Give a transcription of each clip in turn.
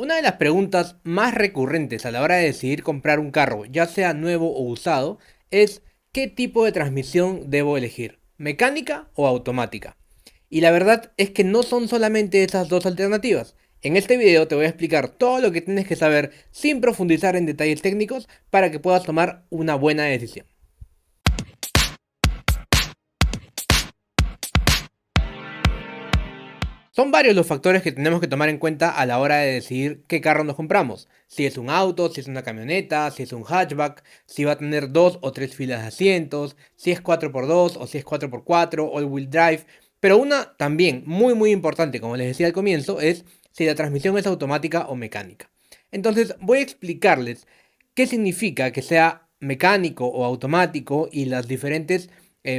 Una de las preguntas más recurrentes a la hora de decidir comprar un carro, ya sea nuevo o usado, es ¿qué tipo de transmisión debo elegir? ¿Mecánica o automática? Y la verdad es que no son solamente esas dos alternativas. En este video te voy a explicar todo lo que tienes que saber sin profundizar en detalles técnicos para que puedas tomar una buena decisión. Son varios los factores que tenemos que tomar en cuenta a la hora de decidir qué carro nos compramos. Si es un auto, si es una camioneta, si es un hatchback, si va a tener dos o tres filas de asientos, si es 4x2 o si es 4x4, all-wheel drive. Pero una también muy importante, como les decía al comienzo, es si la transmisión es automática o mecánica. Entonces voy a explicarles qué significa que sea mecánico o automático y las diferentes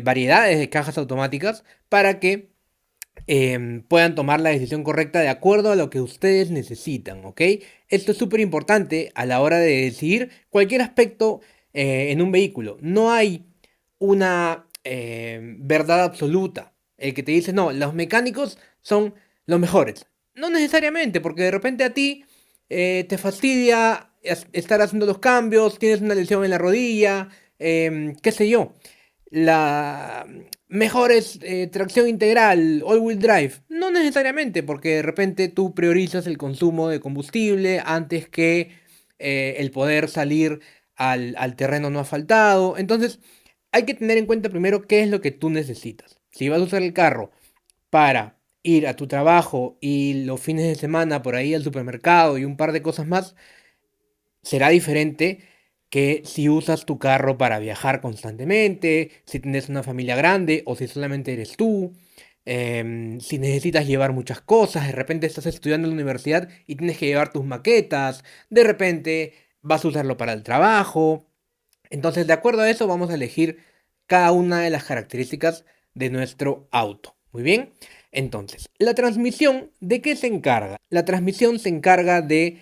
variedades de cajas automáticas para que puedan tomar la decisión correcta de acuerdo a lo que ustedes necesitan, ¿ok? Esto es súper importante a la hora de decidir cualquier aspecto en un vehículo. No hay una verdad absoluta. El que te dice, no, los mecánicos son los mejores. No necesariamente, porque de repente a ti te fastidia estar haciendo los cambios, tienes una lesión en la rodilla, qué sé yo. La mejor es tracción integral, all-wheel drive. No necesariamente, porque de repente tú priorizas el consumo de combustible antes que el poder salir al terreno no asfaltado. Entonces, hay que tener en cuenta primero qué es lo que tú necesitas. Si vas a usar el carro para ir a tu trabajo y los fines de semana por ahí al supermercado y un par de cosas más, será diferente que si usas tu carro para viajar constantemente, si tienes una familia grande o si solamente eres tú, si necesitas llevar muchas cosas, de repente estás estudiando en la universidad y tienes que llevar tus maquetas, de repente vas a usarlo para el trabajo. Entonces, de acuerdo a eso, vamos a elegir cada una de las características de nuestro auto. Muy bien. Entonces, la transmisión, ¿de qué se encarga? La transmisión se encarga de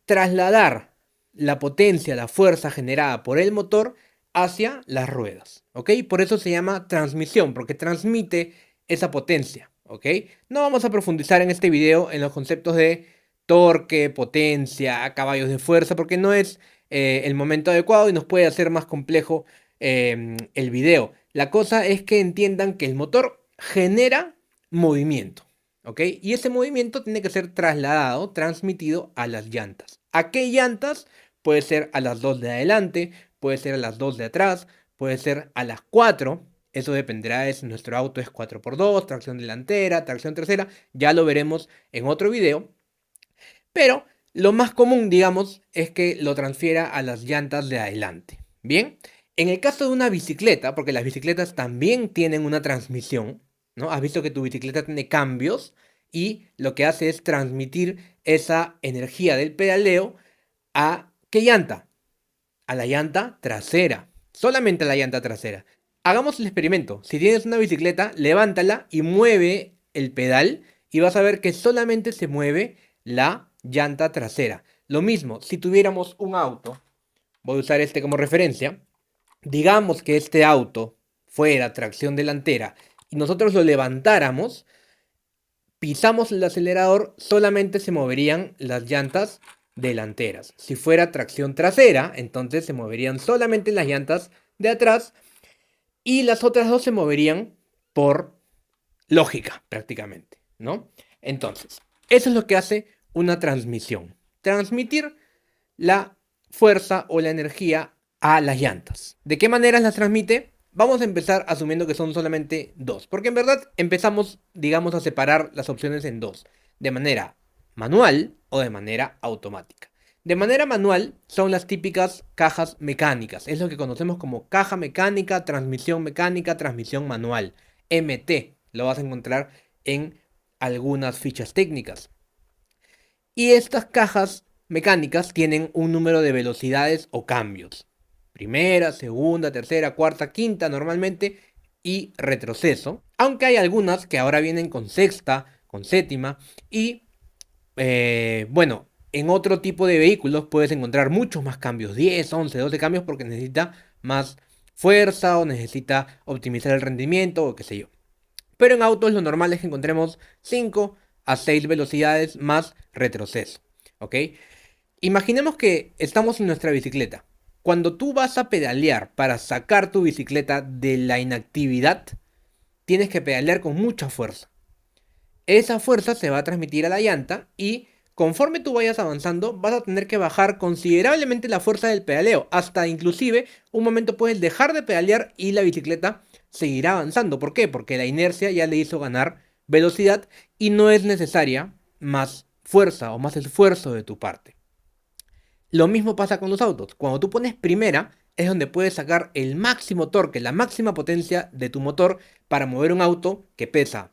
trasladar la potencia, la fuerza generada por el motor hacia las ruedas, ¿ok? Por eso se llama transmisión, porque transmite esa potencia, ¿ok? No vamos a profundizar en este video en los conceptos de torque, potencia, caballos de fuerza, porque no es el momento adecuado y nos puede hacer más complejo el video. La cosa es que entiendan que el motor genera movimiento, ¿ok? Y ese movimiento tiene que ser trasladado, transmitido a las llantas. ¿A qué llantas? Puede ser a las dos de adelante, puede ser a las dos de atrás, puede ser a las 4. Eso dependerá de si nuestro auto es 4x2, tracción delantera, tracción trasera. Ya lo veremos en otro video. Pero lo más común, digamos, es que lo transfiera a las llantas de adelante. Bien, en el caso de una bicicleta, porque las bicicletas también tienen una transmisión, ¿no? Has visto que tu bicicleta tiene cambios y lo que hace es transmitir esa energía del pedaleo a ¿qué llanta? A la llanta trasera. Solamente a la llanta trasera. Hagamos el experimento. Si tienes una bicicleta, levántala y mueve el pedal y vas a ver que solamente se mueve la llanta trasera. Lo mismo, si tuviéramos un auto, voy a usar este como referencia, digamos que este auto fuera tracción delantera y nosotros lo levantáramos, pisamos el acelerador, solamente se moverían las llantas delanteras. Si fuera tracción trasera, entonces se moverían solamente las llantas de atrás y las otras dos se moverían por lógica, prácticamente, ¿no? Entonces, eso es lo que hace una transmisión. Transmitir la fuerza o la energía a las llantas. ¿De qué manera las transmite? Vamos a empezar asumiendo que son solamente dos, porque en verdad empezamos, digamos, a separar las opciones en dos, de manera manual o de manera automática. De manera manual son las típicas cajas mecánicas, es lo que conocemos como caja mecánica, transmisión manual, MT, lo vas a encontrar en algunas fichas técnicas. Y estas cajas mecánicas tienen un número de velocidades o cambios. Primera, segunda, tercera, cuarta, quinta normalmente y retroceso. Aunque hay algunas que ahora vienen con sexta, con séptima y bueno, en otro tipo de vehículos puedes encontrar muchos más cambios, 10, 11, 12 cambios porque necesita más fuerza o necesita optimizar el rendimiento o qué sé yo. Pero en autos lo normal es que encontremos 5 a 6 velocidades más retroceso. ¿ok? Imaginemos que estamos en nuestra bicicleta. Cuando tú vas a pedalear para sacar tu bicicleta de la inactividad, tienes que pedalear con mucha fuerza. Esa fuerza se va a transmitir a la llanta y conforme tú vayas avanzando vas a tener que bajar considerablemente la fuerza del pedaleo. Hasta inclusive un momento puedes dejar de pedalear y la bicicleta seguirá avanzando. ¿Por qué? Porque la inercia ya le hizo ganar velocidad y no es necesaria más fuerza o más esfuerzo de tu parte. Lo mismo pasa con los autos. Cuando tú pones primera es donde puedes sacar el máximo torque, la máxima potencia de tu motor para mover un auto que pesa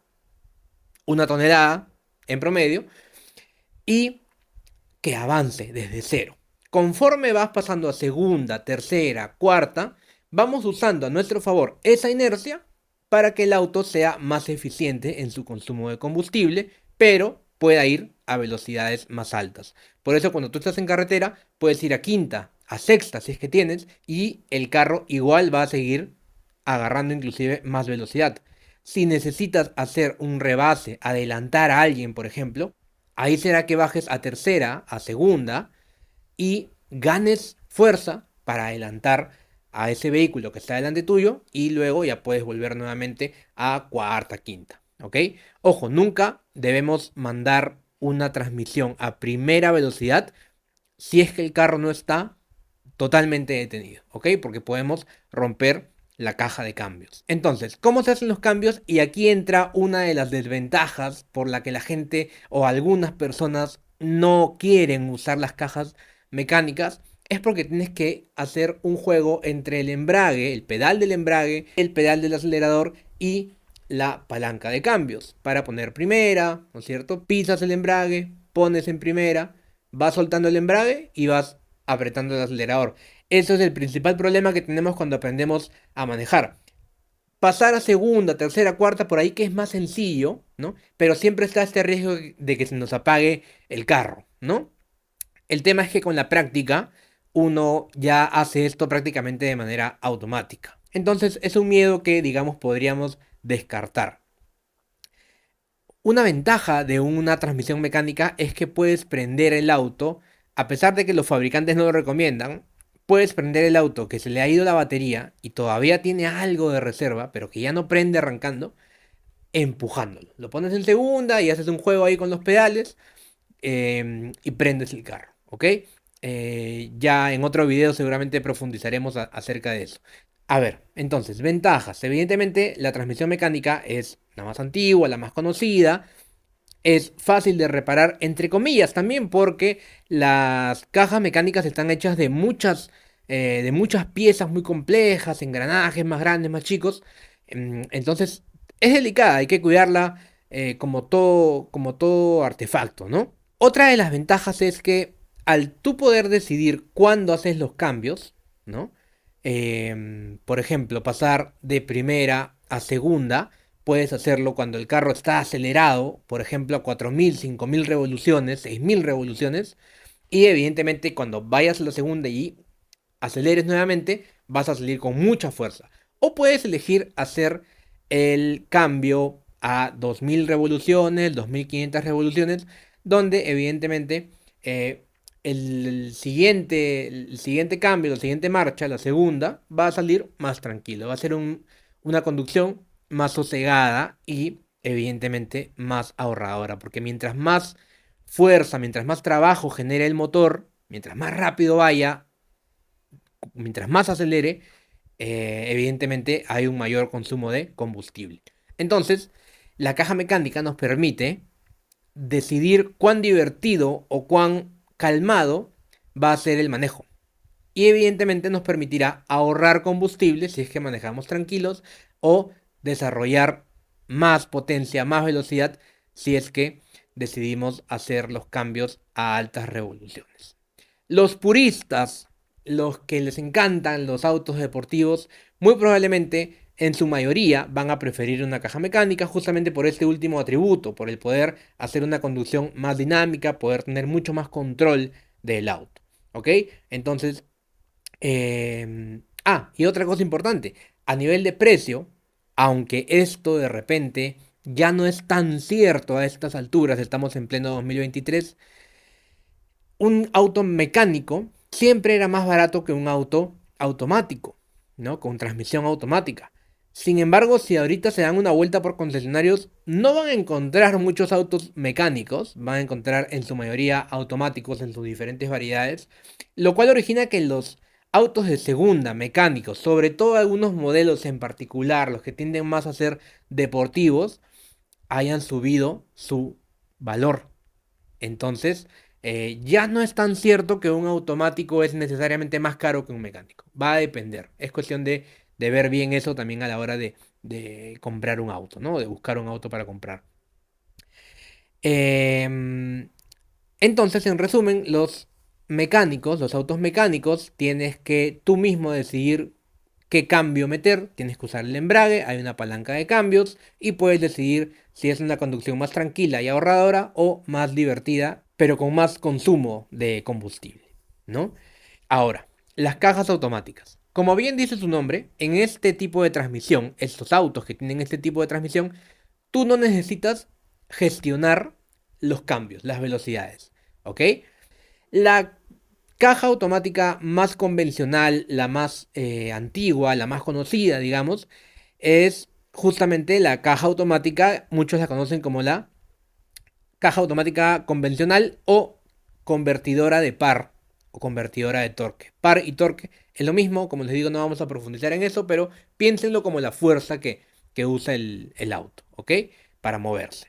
1 tonelada en promedio y que avance desde cero. Conforme vas pasando a segunda, tercera, cuarta, vamos usando a nuestro favor esa inercia para que el auto sea más eficiente en su consumo de combustible, pero pueda ir a velocidades más altas. Por eso cuando tú estás en carretera, puedes ir a quinta, a sexta si es que tienes, y el carro igual va a seguir agarrando inclusive más velocidad. Si necesitas hacer un rebase, adelantar a alguien, por ejemplo, ahí será que bajes a tercera, a segunda y ganes fuerza para adelantar a ese vehículo que está delante tuyo y luego ya puedes volver nuevamente a cuarta, quinta. ¿Ok? Ojo, nunca debemos mandar una transmisión a primera velocidad si es que el carro no está totalmente detenido, ¿ok? Porque podemos romper la caja de cambios. Entonces, ¿cómo se hacen los cambios? Y aquí entra una de las desventajas por la que la gente o algunas personas no quieren usar las cajas mecánicas. Es porque tienes que hacer un juego entre el embrague, el pedal del embrague, el pedal del acelerador y la palanca de cambios. Para poner primera, ¿no es cierto? Pisas el embrague, pones en primera, vas soltando el embrague y vas apretando el acelerador. Eso es el principal problema que tenemos cuando aprendemos a manejar. Pasar a segunda, tercera, cuarta, por ahí que es más sencillo, ¿no? Pero siempre está este riesgo de que se nos apague el carro, ¿no? El tema es que con la práctica uno ya hace esto prácticamente de manera automática. Entonces es un miedo que, digamos, podríamos descartar. Una ventaja de una transmisión mecánica es que puedes prender el auto, a pesar de que los fabricantes no lo recomiendan, puedes prender el auto que se le ha ido la batería y todavía tiene algo de reserva, pero que ya no prende arrancando, empujándolo. Lo pones en segunda y haces un juego ahí con los pedales y prendes el carro, ¿ok? Ya en otro video seguramente profundizaremos acerca de eso. A ver, entonces, ventajas. Evidentemente, la transmisión mecánica es la más antigua, la más conocida. Es fácil de reparar, entre comillas, también porque las cajas mecánicas están hechas de muchas piezas muy complejas, engranajes más grandes, más chicos. Entonces, es delicada, hay que cuidarla como todo artefacto, ¿no? Otra de las ventajas es que al tú poder decidir cuándo haces los cambios, ¿no? Por ejemplo, pasar de primera a segunda, puedes hacerlo cuando el carro está acelerado, por ejemplo, a 4000, 5000 revoluciones, 6000 revoluciones, y evidentemente cuando vayas a la segunda y aceleres nuevamente, vas a salir con mucha fuerza. O puedes elegir hacer el cambio a 2000 revoluciones, 2500 revoluciones, donde evidentemente el siguiente cambio, la siguiente marcha, la segunda, va a salir más tranquilo. Va a ser una conducción más sosegada y evidentemente más ahorradora. Porque mientras más fuerza, mientras más trabajo genere el motor, mientras más rápido vaya, mientras más acelere, evidentemente hay un mayor consumo de combustible. Entonces, la caja mecánica nos permite decidir cuán divertido o cuán calmado va a ser el manejo. Y evidentemente nos permitirá ahorrar combustible si es que manejamos tranquilos o desarrollar más potencia, más velocidad si es que decidimos hacer los cambios a altas revoluciones. Los puristas, los que les encantan los autos deportivos, muy probablemente en su mayoría van a preferir una caja mecánica justamente por este último atributo, por el poder hacer una conducción más dinámica, poder tener mucho más control del auto. ¿Ok? Entonces, y otra cosa importante, a nivel de precio, aunque esto de repente ya no es tan cierto a estas alturas, estamos en pleno 2023, un auto mecánico siempre era más barato que un auto automático, ¿no? Con transmisión automática. Sin embargo, si ahorita se dan una vuelta por concesionarios, no van a encontrar muchos autos mecánicos, van a encontrar en su mayoría automáticos en sus diferentes variedades, lo cual origina que los autos de segunda mecánicos, sobre todo algunos modelos en particular, los que tienden más a ser deportivos, hayan subido su valor. Entonces, ya no es tan cierto que un automático es necesariamente más caro que un mecánico. Va a depender. Es cuestión de ver bien eso también a la hora de comprar un auto, ¿no? De buscar un auto para comprar. Em, entonces, en resumen, los mecánicos, los autos mecánicos, tienes que tú mismo decidir qué cambio meter, tienes que usar el embrague, hay una palanca de cambios y puedes decidir si es una conducción más tranquila y ahorradora o más divertida, pero con más consumo de combustible, ¿no? Ahora, las cajas automáticas. Como bien dice su nombre, en este tipo de transmisión, estos autos que tienen este tipo de transmisión, tú no necesitas gestionar los cambios, las velocidades, ¿ok? La caja automática más convencional, la más antigua, la más conocida, digamos, es justamente la caja automática, muchos la conocen como la caja automática convencional o convertidora de par o convertidora de torque. Par y torque es lo mismo, como les digo, no vamos a profundizar en eso, pero piénsenlo como la fuerza que usa el auto, ¿ok? Para moverse.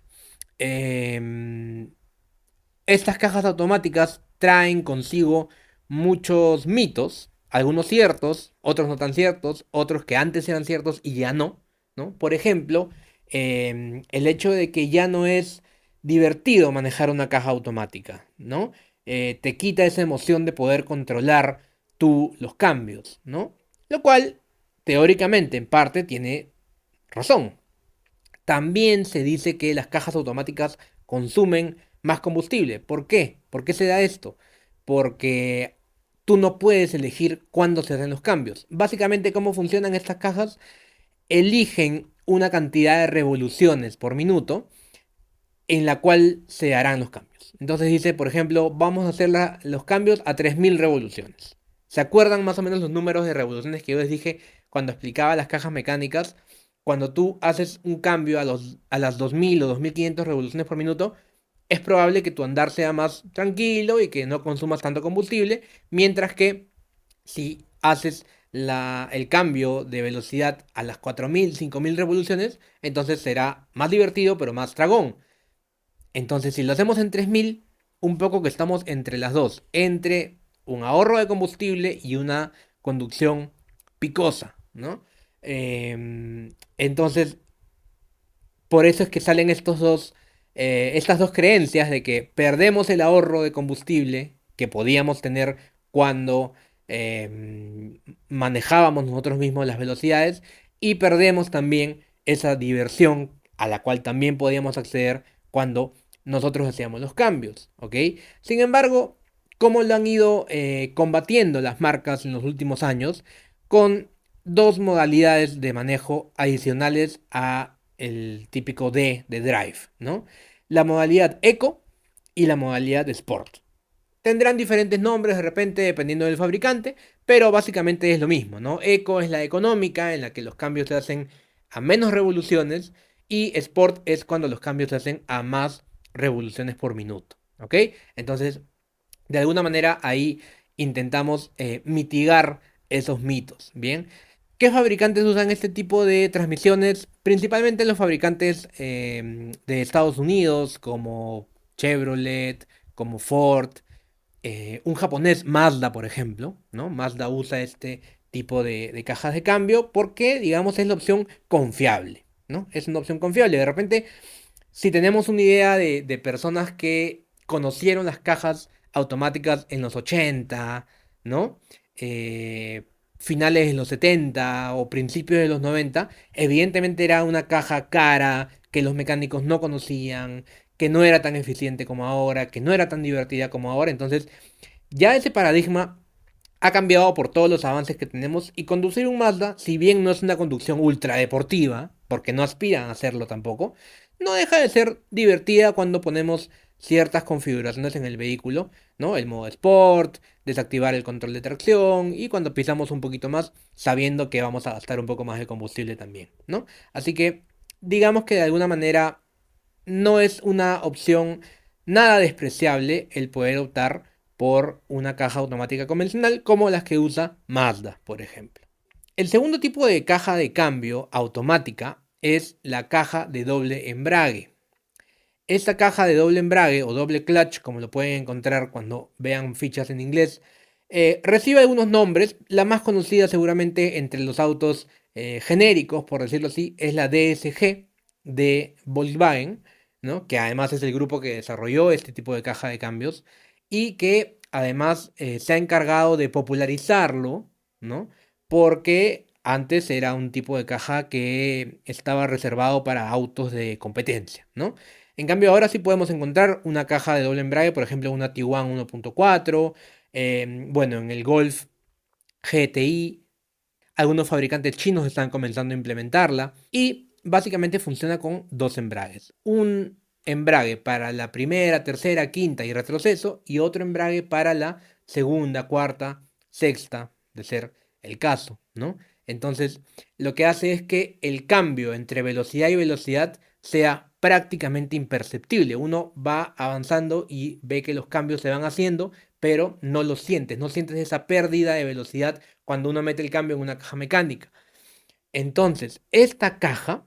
Em, Estas cajas automáticas traen consigo muchos mitos, algunos ciertos, otros no tan ciertos, otros que antes eran ciertos y ya no, ¿no? Por ejemplo, el hecho de que ya no es divertido manejar una caja automática, ¿no? Te quita esa emoción de poder controlar tú los cambios, ¿no? Lo cual, teóricamente, en parte, tiene razón. También se dice que las cajas automáticas consumen más combustible. ¿Por qué? ¿Por qué se da esto? Porque tú no puedes elegir cuándo se hacen los cambios. Básicamente, ¿cómo funcionan estas cajas? Eligen una cantidad de revoluciones por minuto en la cual se harán los cambios. Entonces dice, por ejemplo, vamos a hacer los cambios a 3000 revoluciones. ¿Se acuerdan más o menos los números de revoluciones que yo les dije cuando explicaba las cajas mecánicas? Cuando tú haces un cambio a las 2000 o 2500 revoluciones por minuto, es probable que tu andar sea más tranquilo y que no consumas tanto combustible, mientras que si haces el cambio de velocidad a las 4000, 5000 revoluciones, entonces será más divertido pero más tragón. Entonces, si lo hacemos en 3000, un poco que estamos entre las dos, entre un ahorro de combustible y una conducción picosa, ¿no? Entonces, por eso es que salen estas dos creencias de que perdemos el ahorro de combustible que podíamos tener cuando manejábamos nosotros mismos las velocidades y perdemos también esa diversión a la cual también podíamos acceder cuando nosotros hacíamos los cambios, ¿ok? Sin embargo, ¿cómo lo han ido combatiendo las marcas en los últimos años? Con dos modalidades de manejo adicionales a el típico D de Drive, ¿no? La modalidad Eco y la modalidad Sport. Tendrán diferentes nombres de repente dependiendo del fabricante, pero básicamente es lo mismo, ¿no? Eco es la económica en la que los cambios se hacen a menos revoluciones y Sport es cuando los cambios se hacen a más revoluciones por minuto, ¿ok? Entonces, de alguna manera ahí intentamos mitigar esos mitos, ¿bien? ¿Qué fabricantes usan este tipo de transmisiones? Principalmente los fabricantes de Estados Unidos, como Chevrolet, como Ford, un japonés, Mazda, por ejemplo, ¿no? Mazda usa este tipo de cajas de cambio porque, digamos, es la opción confiable, ¿no? Es una opción confiable. De repente, si tenemos una idea de personas que conocieron las cajas automáticas en los 80, ¿no? Finales de los 70 o principios de los 90, evidentemente era una caja cara que los mecánicos no conocían, que no era tan eficiente como ahora, que no era tan divertida como ahora. Entonces, ya ese paradigma ha cambiado por todos los avances que tenemos y conducir un Mazda, si bien no es una conducción ultra deportiva, porque no aspiran a hacerlo tampoco, no deja de ser divertida cuando ponemos ciertas configuraciones en el vehículo, ¿no? El modo Sport, desactivar el control de tracción y cuando pisamos un poquito más, sabiendo que vamos a gastar un poco más de combustible también, ¿no? Así que digamos que de alguna manera no es una opción nada despreciable el poder optar por una caja automática convencional como las que usa Mazda, por ejemplo. El segundo tipo de caja de cambio automática es la caja de doble embrague. Esta caja de doble embrague o doble clutch, como lo pueden encontrar cuando vean fichas en inglés, recibe algunos nombres. La más conocida seguramente entre los autos genéricos, por decirlo así, es la DSG de Volkswagen, ¿no? Que además es el grupo que desarrolló este tipo de caja de cambios y que además se ha encargado de popularizarlo, ¿no? Porque antes era un tipo de caja que estaba reservado para autos de competencia, ¿no? En cambio, ahora sí podemos encontrar una caja de doble embrague, por ejemplo, una Tiguan 1.4, bueno, en el Golf GTI, algunos fabricantes chinos están comenzando a implementarla y básicamente funciona con dos embragues. Un embrague para la primera, tercera, quinta y retroceso y otro embrague para la segunda, cuarta, sexta, de ser el caso, ¿no? Entonces, lo que hace es que el cambio entre velocidad y velocidad sea prácticamente imperceptible. Uno va avanzando y ve que los cambios se van haciendo, pero no lo sientes, no sientes esa pérdida de velocidad cuando uno mete el cambio en una caja mecánica. Entonces, esta caja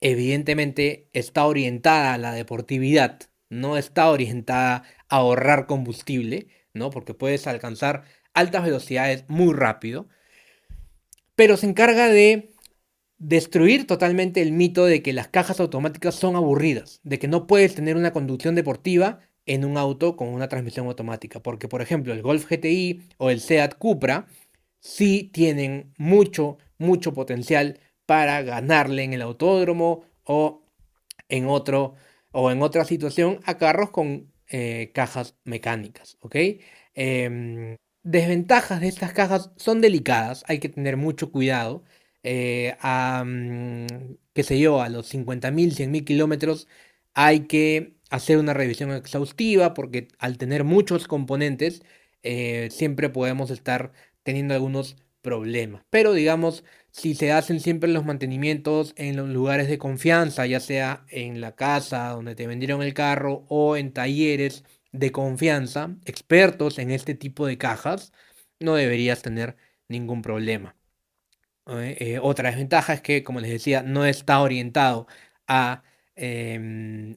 evidentemente está orientada a la deportividad, no está orientada a ahorrar combustible, ¿no? Porque puedes alcanzar altas velocidades muy rápido, pero se encarga de destruir totalmente el mito de que las cajas automáticas son aburridas, de que no puedes tener una conducción deportiva en un auto con una transmisión automática, porque por ejemplo el Golf GTI o el Seat Cupra sí tienen mucho potencial para ganarle en el autódromo en otro, o en otra situación a carros con cajas mecánicas, ¿ok? Desventajas de estas cajas son delicadas, hay que tener mucho cuidado. Qué sé yo, a los 50.000, 100.000 kilómetros hay que hacer una revisión exhaustiva porque al tener muchos componentes siempre podemos estar teniendo algunos problemas. Pero digamos, si se hacen siempre los mantenimientos en los lugares de confianza, ya sea en la casa donde te vendieron el carro o en talleres de confianza, expertos en este tipo de cajas, no deberías tener ningún problema. Otra desventaja es que, como les decía, no está orientado a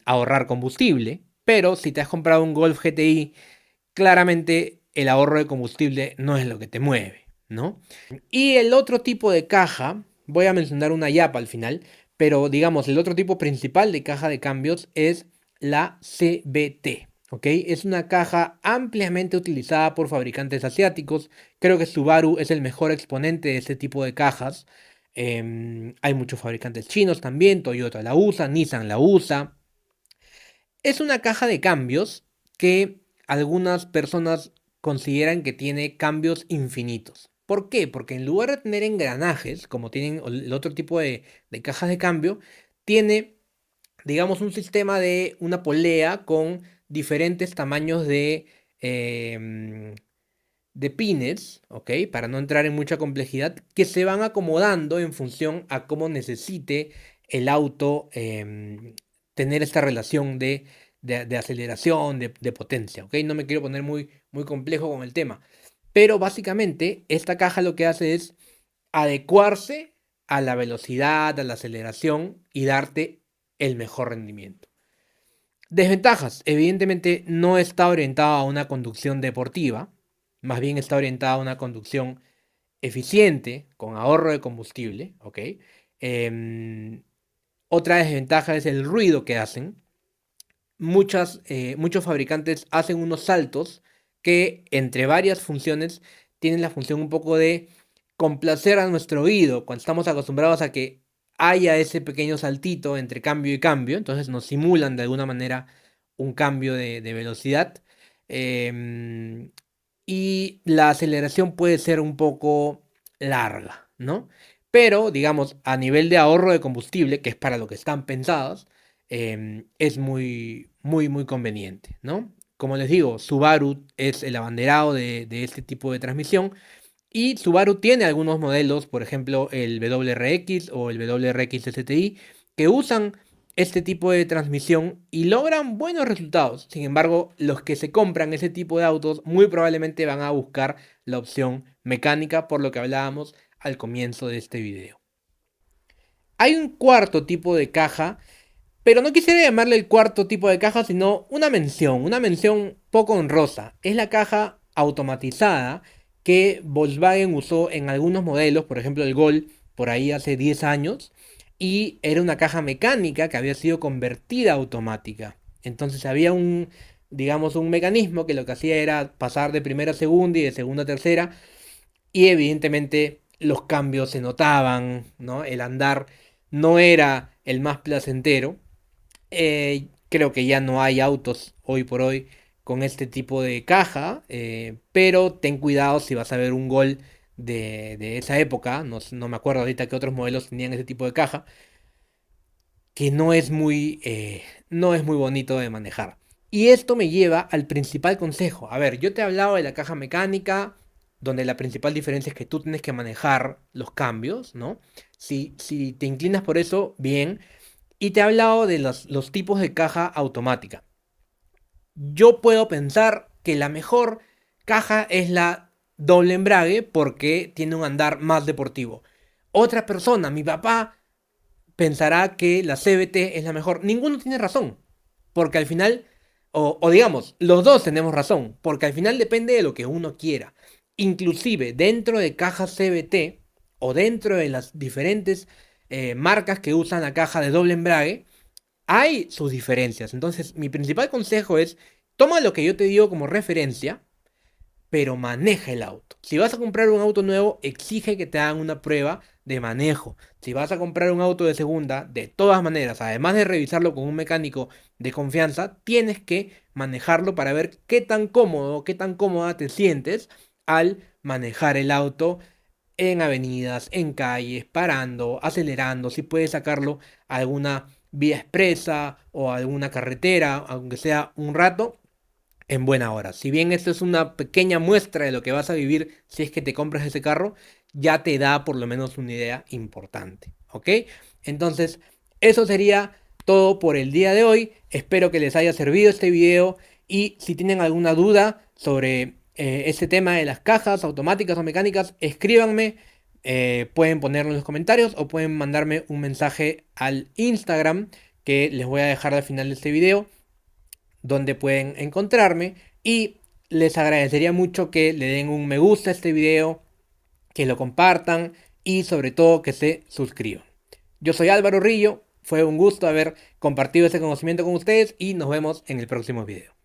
ahorrar combustible, pero si te has comprado un Golf GTI, claramente el ahorro de combustible no es lo que te mueve, ¿no? Y el otro tipo de caja, voy a mencionar una YAP al final, pero digamos, el otro tipo principal de caja de cambios es la CVT, ¿ok? Es una caja ampliamente utilizada por fabricantes asiáticos. Creo que Subaru es el mejor exponente de este tipo de cajas. Hay muchos fabricantes chinos también, Toyota la usa, Nissan la usa. Es una caja de cambios que algunas personas consideran que tiene cambios infinitos. ¿Por qué? Porque en lugar de tener engranajes, como tienen el otro tipo de cajas de cambio, tiene, digamos, un sistema de una polea con diferentes tamaños de pines, ¿ok? Para no entrar en mucha complejidad, que se van acomodando en función a cómo necesite el auto tener esta relación de aceleración, de potencia, ¿ok? No me quiero poner muy complejo con el tema, pero básicamente esta caja lo que hace es adecuarse a la velocidad, a la aceleración y darte el mejor rendimiento. Desventajas, evidentemente no está orientada a una conducción deportiva, más bien está orientada a una conducción eficiente, con ahorro de combustible, ¿ok? Em, Otra desventaja es el ruido que hacen. Muchos fabricantes hacen unos saltos que entre varias funciones tienen la función un poco de complacer a nuestro oído, cuando estamos acostumbrados a que haya ese pequeño saltito entre cambio y cambio, entonces nos simulan de alguna manera un cambio de velocidad. em, y la aceleración puede ser un poco larga, ¿no? Pero, digamos, a nivel de ahorro de combustible, que es para lo que están pensadas, es muy, muy, muy conveniente, ¿no? Como les digo, Subaru es el abanderado de este tipo de transmisión y Subaru tiene algunos modelos, por ejemplo el WRX o el WRX STI, que usan este tipo de transmisión y logran buenos resultados. Sin embargo, los que se compran ese tipo de autos muy probablemente van a buscar la opción mecánica, por lo que hablábamos al comienzo de este video. Hay un cuarto tipo de caja, pero no quisiera llamarle el cuarto tipo de caja, sino una mención poco honrosa. Es la caja automatizada que Volkswagen usó en algunos modelos, por ejemplo el Gol, por ahí hace 10 años, y era una caja mecánica que había sido convertida a automática. Entonces había un, digamos, un mecanismo que lo que hacía era pasar de primera a segunda y de segunda a tercera, y evidentemente los cambios se notaban, ¿no? El andar no era el más placentero. Creo que ya no hay autos hoy por hoy con este tipo de caja, pero ten cuidado si vas a ver un Gol de esa época, no me acuerdo ahorita que otros modelos tenían ese tipo de caja, que no es muy bonito de manejar. Y esto me lleva al principal consejo. A ver, yo te he hablado de la caja mecánica, donde la principal diferencia es que tú tienes que manejar los cambios, ¿no? Si te inclinas por eso, bien. Y te he hablado de los tipos de caja automática. Yo puedo pensar que la mejor caja es la doble embrague porque tiene un andar más deportivo. Otra persona, mi papá, pensará que la CVT es la mejor. Ninguno tiene razón, porque al final, o digamos, los dos tenemos razón, porque al final depende de lo que uno quiera. Inclusive dentro de cajas CVT o dentro de las diferentes marcas que usan la caja de doble embrague, hay sus diferencias. Entonces, mi principal consejo es, toma lo que yo te digo como referencia, pero maneja el auto. Si vas a comprar un auto nuevo, exige que te hagan una prueba de manejo. Si vas a comprar un auto de segunda, de todas maneras, además de revisarlo con un mecánico de confianza, tienes que manejarlo para ver qué tan cómodo, qué tan cómoda te sientes al manejar el auto en avenidas, en calles, parando, acelerando, si puedes sacarlo a alguna vía expresa o a alguna carretera, aunque sea un rato, en buena hora. Si bien esto es una pequeña muestra de lo que vas a vivir si es que te compras ese carro, ya te da por lo menos una idea importante, ¿ok? Entonces, eso sería todo por el día de hoy. Espero que les haya servido este video y si tienen alguna duda sobre este tema de las cajas automáticas o mecánicas, escríbanme. Pueden ponerlo en los comentarios o pueden mandarme un mensaje al Instagram que les voy a dejar al final de este video donde pueden encontrarme y les agradecería mucho que le den un me gusta a este video, que lo compartan y sobre todo que se suscriban. Yo soy Álvaro Rillo, fue un gusto haber compartido este conocimiento con ustedes y nos vemos en el próximo video.